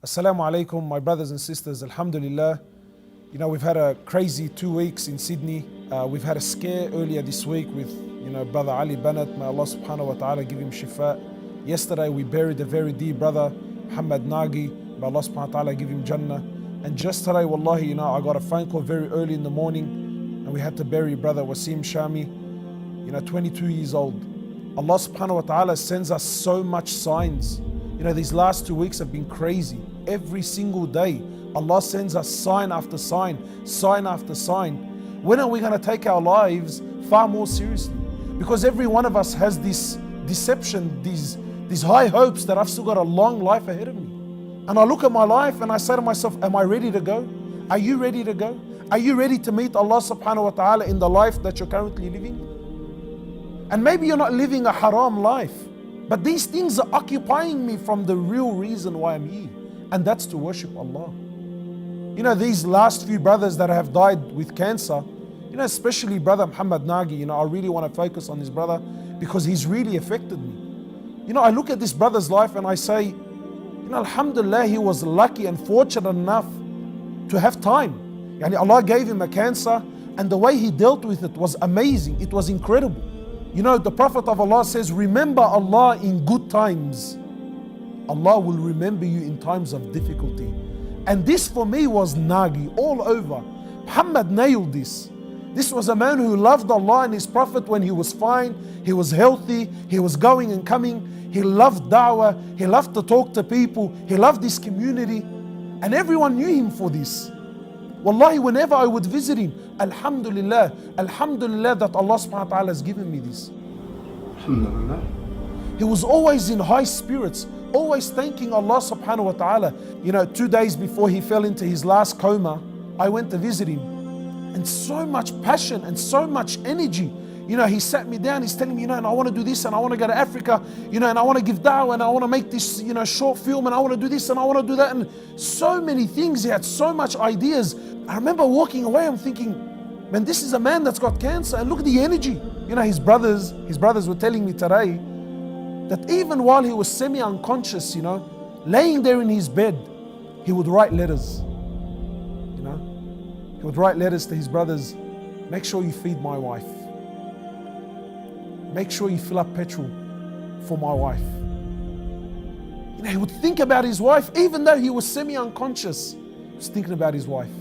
Assalamu alaikum, my brothers and sisters, alhamdulillah. You know, we've had a crazy 2 weeks in Sydney. We've had a scare earlier this week with, brother Ali Banat. May Allah subhanahu wa ta'ala give him shifa. Yesterday we buried a very dear brother, Mohamed Nagi. May Allah subhanahu wa ta'ala give him Jannah. And just today, wallahi, I got a phone call very early in the morning and we had to bury brother Wasim Shami, 22 years old. Allah subhanahu wa ta'ala sends us so much signs. These last 2 weeks have been crazy. Every single day, Allah sends us sign after sign, sign after sign. When are we going to take our lives far more seriously? Because every one of us has this deception, these high hopes that I've still got a long life ahead of me. And I look at my life and I say to myself, am I ready to go? Are you ready to go? Are you ready to meet Allah subhanahu wa ta'ala in the life that you're currently living? And maybe you're not living a haram life, but these things are occupying me from the real reason why I'm here, and that's to worship Allah. These last few brothers that have died with cancer, especially brother Mohamed Nagi, I really want to focus on this brother because he's really affected me. I look at this brother's life and I say, alhamdulillah, he was lucky and fortunate enough to have time. Allah gave him a cancer and the way he dealt with it was amazing. It was incredible. The Prophet of Allah says, remember Allah in good times. Allah will remember you in times of difficulty. And this for me was Nagi all over. Muhammad nailed this. This was a man who loved Allah and His Prophet when he was fine, he was healthy, he was going and coming. He loved Dawah, he loved to talk to people, he loved his community. And everyone knew him for this. Wallahi, whenever I would visit him, alhamdulillah that Allah subhanahu wa ta'ala has given me this. Alhamdulillah. He was always in high spirits, always thanking Allah subhanahu wa ta'ala. 2 days before he fell into his last coma, I went to visit him. And so much passion and so much energy. He sat me down, he's telling me, and I want to do this and I want to go to Africa, and I want to give da'wah and I want to make this, short film and I want to do this and I want to do that. And so many things, he had so much ideas. I remember walking away, I'm thinking, man, this is a man that's got cancer and look at the energy. His brothers were telling me today that even while he was semi-unconscious, laying there in his bed, he would write letters. He would write letters to his brothers, make sure you feed my wife. Make sure you fill up petrol for my wife. He would think about his wife, even though he was semi-unconscious, he was thinking about his wife.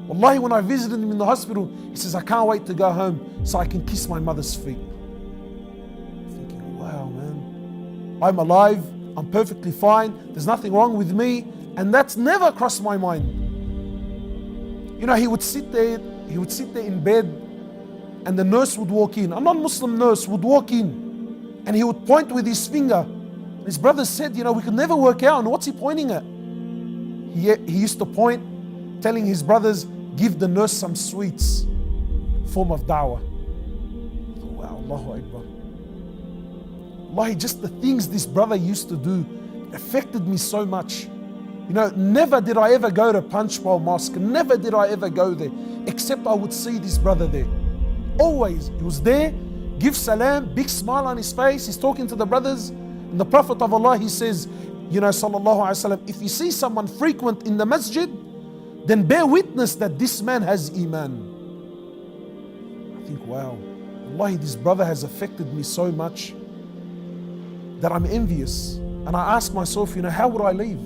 Wallahi, when I visited him in the hospital, he says, I can't wait to go home so I can kiss my mother's feet. I'm thinking, wow, man, I'm alive, I'm perfectly fine, there's nothing wrong with me, and that's never crossed my mind. He would sit there in bed, and the nurse would walk in, a non-Muslim nurse would walk in, and he would point with his finger. His brother said, we could never work out, and what's he pointing at? He used to point, telling his brothers, give the nurse some sweets, form of da'wah. Wow, Allahu Akbar. Wallahi, just the things this brother used to do affected me so much. Never did I ever go to Punchbowl Mosque, never did I ever go there, except I would see this brother there. Always, he was there, give salam, big smile on his face, he's talking to the brothers. And the Prophet of Allah, he says, sallallahu alaihi wasallam, if you see someone frequent in the masjid, then bear witness that this man has iman. I think, wow, wallahi, this brother has affected me so much that I'm envious. And I ask myself, how would I leave?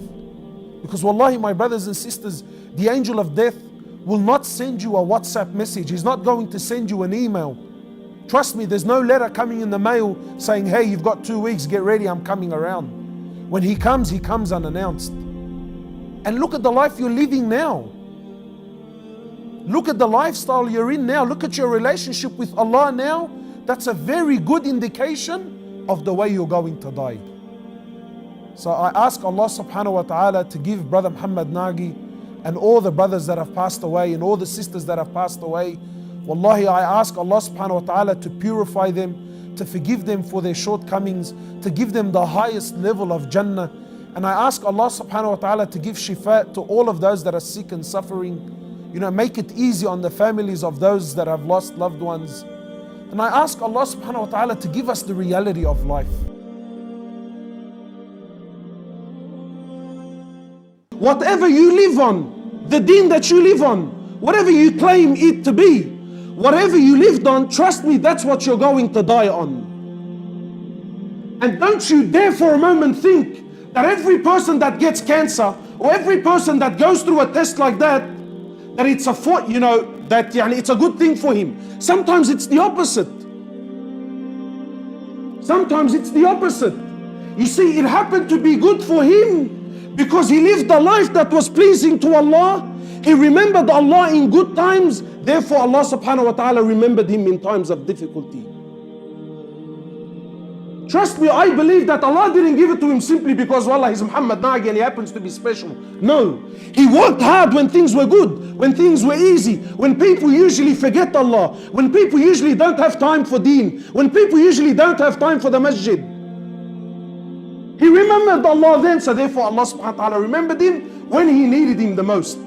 Because wallahi, my brothers and sisters, the angel of death will not send you a WhatsApp message. He's not going to send you an email. Trust me, there's no letter coming in the mail saying, hey, you've got 2 weeks, get ready, I'm coming around. When he comes unannounced. And look at the life you're living now. Look at the lifestyle you're in now. Look at your relationship with Allah now. That's a very good indication of the way you're going to die. So I ask Allah subhanahu wa ta'ala to give brother Mohamed Nagi and all the brothers that have passed away and all the sisters that have passed away. Wallahi, I ask Allah subhanahu wa ta'ala to purify them, to forgive them for their shortcomings, to give them the highest level of Jannah. And I ask Allah subhanahu wa ta'ala to give shifa to all of those that are sick and suffering. Make it easy on the families of those that have lost loved ones. And I ask Allah subhanahu wa ta'ala to give us the reality of life. whatever you live on, the deen that you live on, whatever you claim it to be, whatever you lived on, trust me, that's what you're going to die on. And don't you dare for a moment think that every person that gets cancer or every person that goes through a test like that it's a it's a good thing for him. Sometimes it's the opposite. Sometimes it's the opposite. You see, it happened to be good for him because he lived a life that was pleasing to Allah. He remembered Allah in good times. Therefore, Allah subhanahu wa ta'ala remembered him in times of difficulty. Trust me, I believe that Allah didn't give it to him simply because, wallah, he's Mohamed Nagi and he happens to be special. No. He worked hard when things were good, when things were easy, when people usually forget Allah, when people usually don't have time for deen, when people usually don't have time for the masjid. He remembered Allah then, so therefore Allah subhanahu wa ta'ala remembered him when he needed him the most.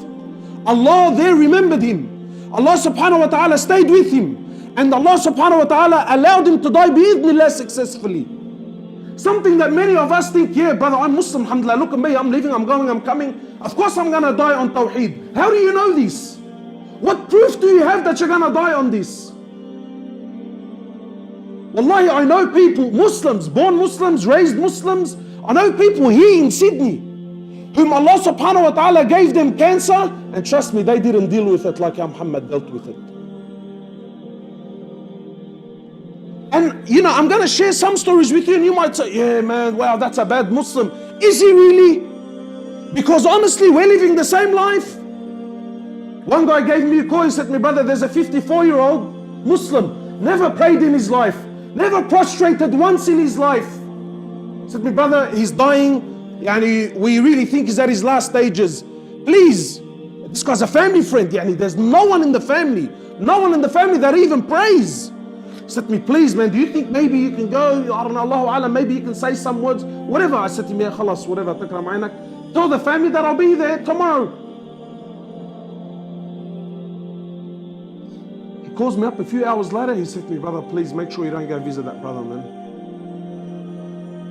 Allah there remembered him. Allah subhanahu wa ta'ala stayed with him. And Allah subhanahu wa ta'ala allowed him to die bi'idhnillah successfully. Something that many of us think, yeah, brother, I'm Muslim, alhamdulillah, look at me, I'm leaving, I'm going, I'm coming. Of course I'm going to die on Tawheed. How do you know this? What proof do you have that you're going to die on this? Wallahi, I know people, Muslims, born Muslims, raised Muslims. I know people here in Sydney whom Allah subhanahu wa ta'ala gave them cancer, and trust me, they didn't deal with it like Muhammad dealt with it. And you know, I'm going to share some stories with you and you might say, yeah man, wow, that's a bad Muslim. Is he really? Because honestly, we're living the same life. One guy gave me a call, he said to me, brother, there's a 54-year-old Muslim, never prayed in his life, never prostrated once in his life. He said to me, brother, he's dying, yani, we really think he's at his last stages. Please, this guy's a family friend, yani, there's no one in the family that even prays. He said to me, please man, do you think maybe you can go, I don't know, Allahu Alam, maybe you can say some words, whatever. I said to him, yeah, khalas, whatever, takram aynak. Tell the family that I'll be there tomorrow. He calls me up a few hours later, he said to me, brother, please make sure you don't go visit that brother, man.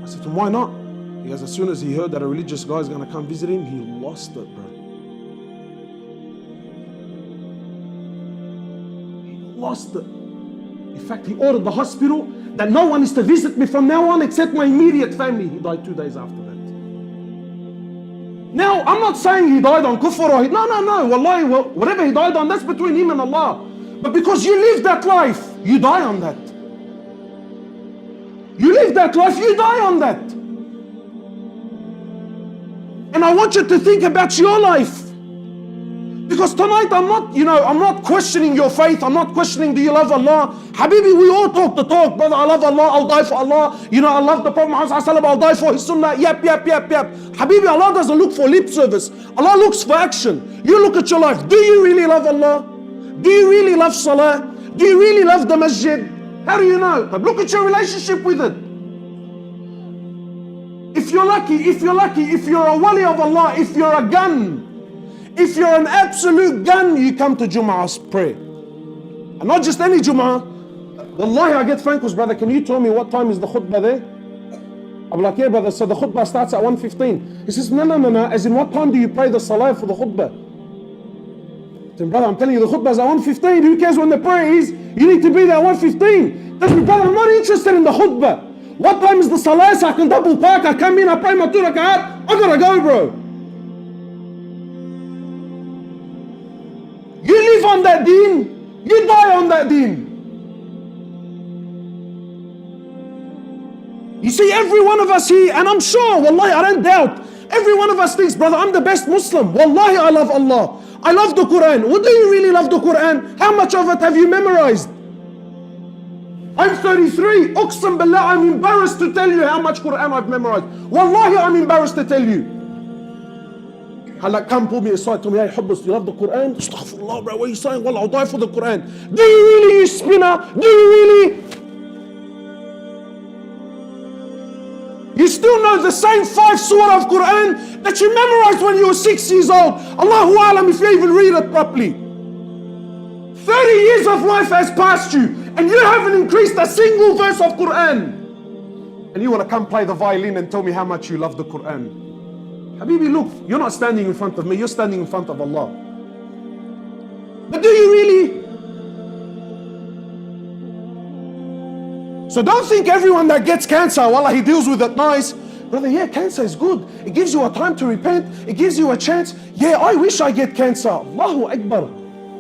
I said to him, why not? He goes, as soon as he heard that a religious guy is going to come visit him, he lost it, bro. He lost it. In fact, he ordered the hospital that no one is to visit me from now on except my immediate family. He died 2 days after that. Now, I'm not saying he died on kufr or no. Wallahi, whatever he died on, that's between him and Allah. But because you live that life, you die on that. You live that life, you die on that. And I want you to think about your life. Because tonight I'm not questioning your faith. I'm not questioning, do you love Allah? Habibi, we all talk the talk. Brother, I love Allah, I'll die for Allah. You know, I love the Prophet Muhammad sallallahu alaihi wasallam, I'll die for his sunnah. Yep. Habibi, Allah doesn't look for lip service. Allah looks for action. You look at your life. Do you really love Allah? Do you really love salah? Do you really love the masjid? How do you know? But look at your relationship with it. If you're lucky, if you're a wali of Allah, if you're a gun, if you're an absolute gun, you come to Jum'ah's prayer. And not just any Jum'ah. Wallahi, I get phone calls, brother, can you tell me what time is the khutbah there? I'm like, yeah, brother, so the khutbah starts at 1:15. He says, no, as in what time do you pray the salah for the khutbah? I said, brother, I'm telling you, the khutbah is at 1:15. Who cares when the prayer is? You need to be there at 1:15. Tell me, brother, I'm not interested in the khutbah. What time is the salah so I can double park? I come in, I pray my 2 rak'at. I gotta go, bro. You live on that deen, you die on that deen. You see, every one of us here, and I'm sure, wallahi, I don't doubt, every one of us thinks, brother, I'm the best Muslim. Wallahi, I love Allah. I love the Quran. What do you really love the Quran? How much of it have you memorized? I'm 33. Uqsam billah, I'm embarrassed to tell you how much Quran I've memorized. Wallahi, I'm embarrassed to tell you. Hala, come pull me aside, tell me, hey Hoblos, do you love the Quran? Astaghfirullah, bro, what are you saying? Wallah, I'll die for the Quran. Do you really, you spinner? Do you really? You still know the same 5 surah of Quran that you memorized when you were 6 years old. Allahu Alam if you even read it properly. 30 years of life has passed you and you haven't increased a single verse of Quran. And you want to come play the violin and tell me how much you love the Quran. Habibi, look, you're not standing in front of me, you're standing in front of Allah. But do you really? So don't think everyone that gets cancer, wallah, he deals with it nice. Brother, yeah, cancer is good. It gives you a time to repent. It gives you a chance. Yeah, I wish I get cancer. Allahu Akbar.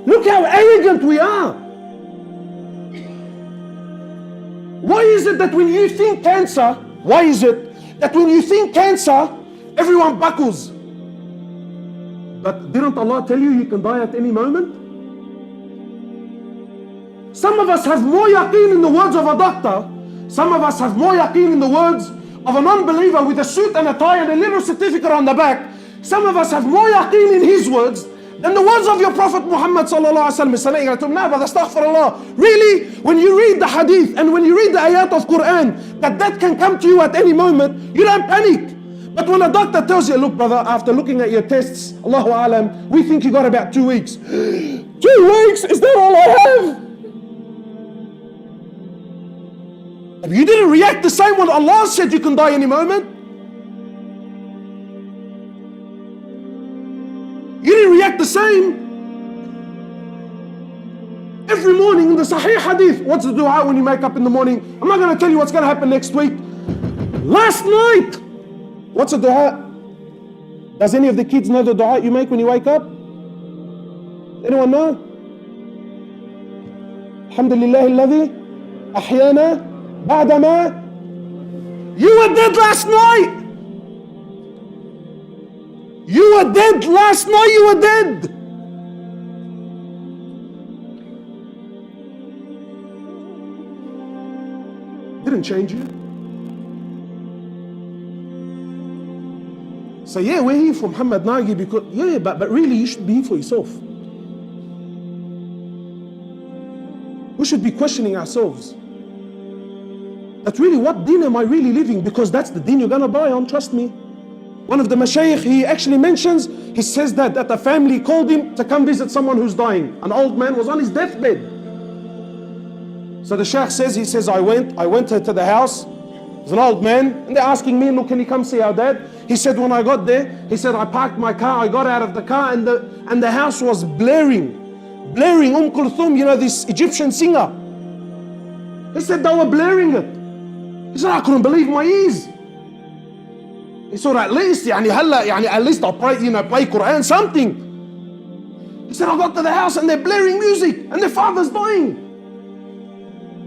Look how arrogant we are. Why is it that when you think cancer, everyone buckles? But didn't Allah tell you can die at any moment? Some of us have more yaqeen in the words of a doctor. Some of us have more yaqeen in the words of an unbeliever with a suit and a tie and a little certificate on the back. Some of us have more yaqeen in his words than the words of your Prophet Muhammad sallallahu alaihi wasallam. Nah, but astaghfirullah. Really, when you read the hadith and when you read the ayat of Quran, that can come to you at any moment, you don't panic. But when a doctor tells you, look brother, after looking at your tests, Allahu alam, we think you got about 2 weeks. 2 weeks? Is that all I have? You didn't react the same when Allah said you can die any moment. You didn't react the same. Every morning in the sahih hadith, what's the dua when you wake up in the morning? I'm not going to tell you what's going to happen next week. Last night, what's the dua? Does any of the kids know the dua you make when you wake up? Anyone know? Alhamdulillah alladhi ahyana ba'dama. You were dead last night. You were dead last night. You were dead. Didn't change you. So yeah, we're here for Mohamed Nagi because but really you should be here for yourself. We should be questioning ourselves. That really, what deen am I really living? Because that's the deen you're gonna die on, trust me. One of the Shaykh, he actually mentions, he says that a family called him to come visit someone who's dying. An old man was on his deathbed. So the Shaykh says, I went to the house. There's an old man, and they're asking me, look, can you come see our dad? He said, when I got there, he said, I parked my car, I got out of the car, and the house was blaring. Kulthum, you know, this Egyptian singer. He said, they were blaring it. He said, I couldn't believe my ears. He said, at least I'll pray, play Quran, something. He said, I got to the house and they're blaring music and their father's dying.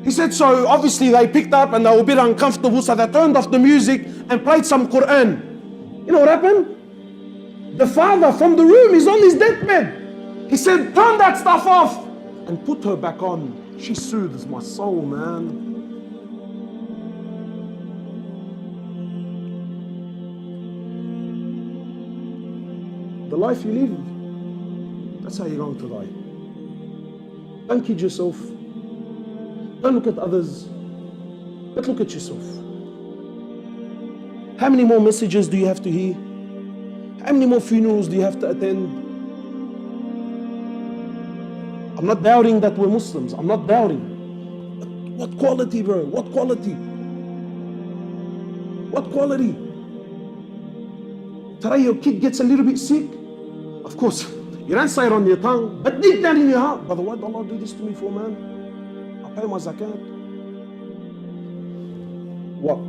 He said, so obviously they picked up and they were a bit uncomfortable, so they turned off the music and played some Quran. You know what happened? The father from the room is on his deathbed. He said, turn that stuff off and put her back on. She soothes my soul, man. The life you live, that's how you're going to die. Don't kid yourself. Don't look at others, but look at yourself. How many more messages do you have to hear? How many more funerals do you have to attend? I'm not doubting that we're Muslims. I'm not doubting. But what quality, bro? What quality? What quality? Today your kid gets a little bit sick. Of course, you don't say it on your tongue, but deep down in your heart, brother, why did Allah do this to me for, man? I pay my zakat. What?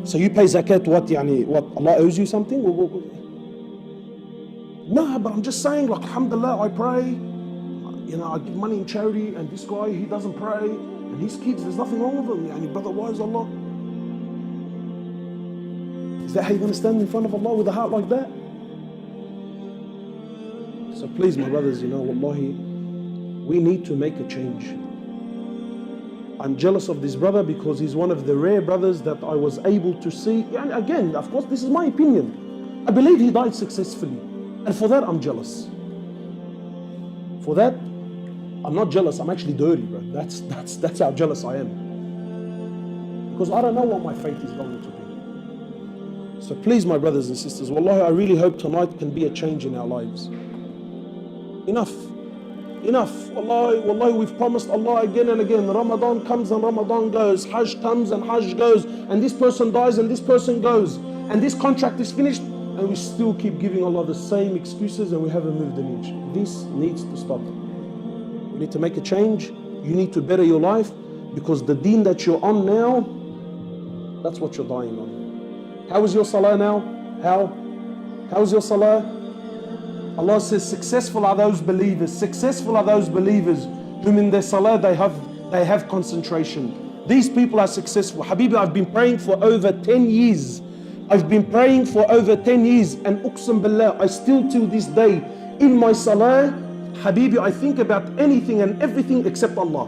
So you pay zakat, what? What? Allah owes you something? No, but I'm just saying, like, alhamdulillah, I pray. I give money in charity, and this guy, he doesn't pray, and his kids, there's nothing wrong with them. Brother, why is Allah? Is that how you're going to stand in front of Allah with a heart like that? So please, my brothers, wallahi, we need to make a change. I'm jealous of this brother because he's one of the rare brothers that I was able to see. And again, of course, this is my opinion. I believe he died successfully. And for that, I'm jealous. For that, I'm not jealous, I'm actually dirty, bro. That's how jealous I am. Because I don't know what my fate is going to be. So please, my brothers and sisters, wallahi, I really hope tonight can be a change in our lives. Enough. Wallahi, we've promised Allah again and again. Ramadan comes and Ramadan goes. Hajj comes and Hajj goes. And this person dies and this person goes. And this contract is finished. and we still keep giving Allah the same excuses and we haven't moved an inch. This needs to stop. You need to make a change. You need to better your life, because the deen that you're on now, that's what you're dying on. How is your salah now? How is your salah? Allah says, successful are those believers. Successful are those believers whom in their salah they have concentration. These people are successful. Habibi, I've been praying for over 10 years. I've been praying for over 10 years, and uqsam billah, I still till this day in my salah, Habibi, I think about anything and everything except Allah.